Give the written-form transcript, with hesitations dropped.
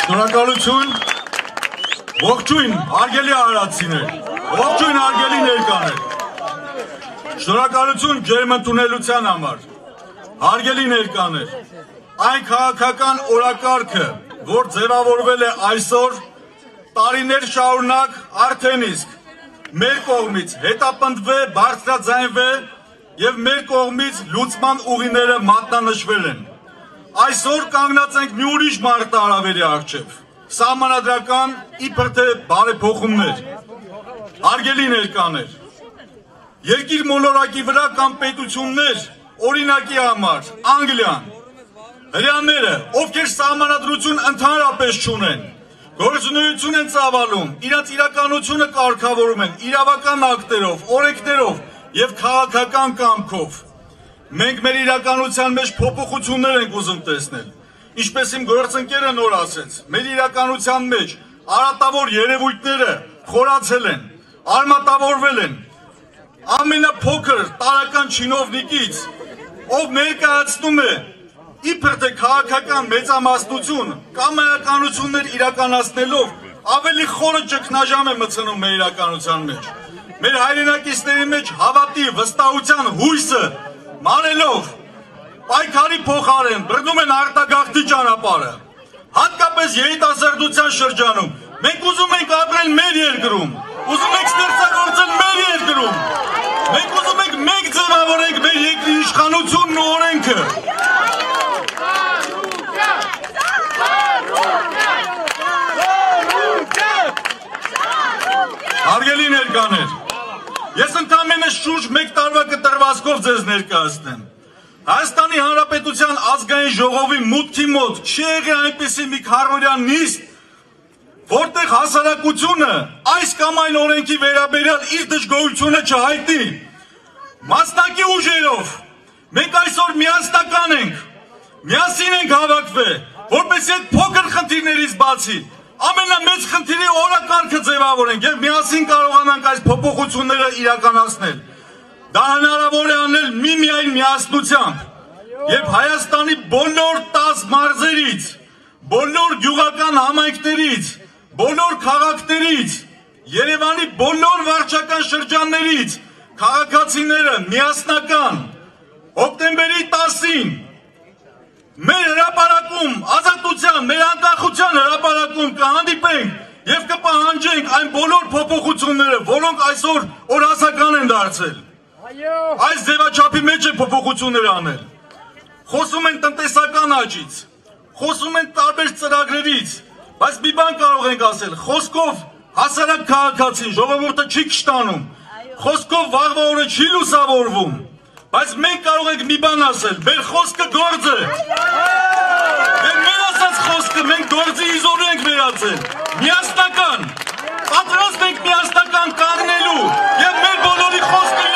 Շնորհակալություն, ողջույն արգելի արարածիներ, ողջույն արգելի ներկաներ, շնորհակալություն ջերմ ընդունելության համար, արգելի ներկաներ, այն քաղաքական օրակարգը, որ ձևավորվել է այսօր, տարիներ շարունակ արդեն իսկ մեր կողմից հետապնդվել, բարձրաձայնվել եւ մեր կողմից լուծման ուղիները մատնանշվել են։ Այսօր կանգնած ենք մի ուրիշ մարտահրավերի առջև, սահմանադրական իբր թե բարեփոխումներ, արգելի ներկաներ, երկիր մոլորակի վրա կամ պետություններ, օրինակի համար, Անգլիան, հրեաները, ովքեր սահմանադրություն ընդհանրապես չունեն, գործունեություն են ծավալում, իրաց իրականությունը կարգավորում են իրավական ակտերով, օրենքներով եւ քաղաքական կամքով։ Մենք մեր իրականության մեջ փոփոխություններ ենք ուզում տեսնել, ինչպես իմ գործընկերը նոր ասեց, մեր իրականության մեջ արատավոր երևույթները խորացել են, արմատավորվել են, ամենափոքր տարրական չինովնիկից, ով ներկայացնում է իբր թե քաղաքական մեծամասնություն կամայականություններ իրականացնելով ավելի խորը ճգնաժամ է մտցնում մեր իրականության մեջ, մեր հայրենակիցների մեջ հավատի, վստահության հույսը մանելով, պայքարի փոխարեն բռնում են արտագաղթի ճանապարհը, հատկապես երիտասարդության շրջանում, մենք ուզում ենք ապրել մեր երկրում, ուզում ենք ստեղծագործել մեր երկրում, մենք ուզում ենք մենք ձևավորենք մեր երկրի իշխանությունն ու օրենքը։ Արգելի ներկաներ, ես ընդամենը շուրջ մեկ տարվա կտրվածքով ձեզ ներկայացնեմ։ Հայաստանի Հանրապետության ազգային ժողովի մուտքի մոտ չի եղել այնպիսի մի քարորյա նիստ, որտեղ հասարակությունը այս կամ այն օրենքի վերաբերյալ իր դժգոհությունը չհայտնի։ Մասնակի ուժերով մենք այսօր միասնական ենք, միասին ենք հավաքվել, որպեսզի այդ փոքր խնդիրներից բացի ամենամեծ խնդիրի օրակարգը ձևավորենք եւ միասին կարողանանք այս փոփոխությունները իրականացնել։ Դա հնարավոր է անել միմիայն միասնությամբ եւ Հայաստանի բոլոր 10 մարզերից, բոլոր գյուղական համայնքներից, բոլոր քաղաքներից, Երևանի բոլոր վարչական շրջաններից քաղաքացիները միասնական հոկտեմբերի 10-ին մեր հրապարակում, ազատության, մեր անկախության հրապարակում կհանդիպենք եւ կպահանջենք այն բոլոր փոփոխությունները, որոնք այսօր օրհասական են դարձել։ Այս ձևաչափի մեջ է փոփոխություններ անել։ Խոսում են տնտեսական աճից, խոսում են տարբեր ծրագրերից, բայց մի բան կարող ենք ասել, խոսքով հասարակ քաղաքացին, ժողովուրդը չի կշտանում, խոսքով վաղվա օրը չի լուսավորվում, բայց մենք կարող ենք մի բան ասել, մեր խոսքը գործ է։ Մեր ասած խոսքը մենք գործի իզորու ենք վերածել, միասնական, պատրաստ ենք միասնական կանգնելու եւ մեր բոլորի խոսքը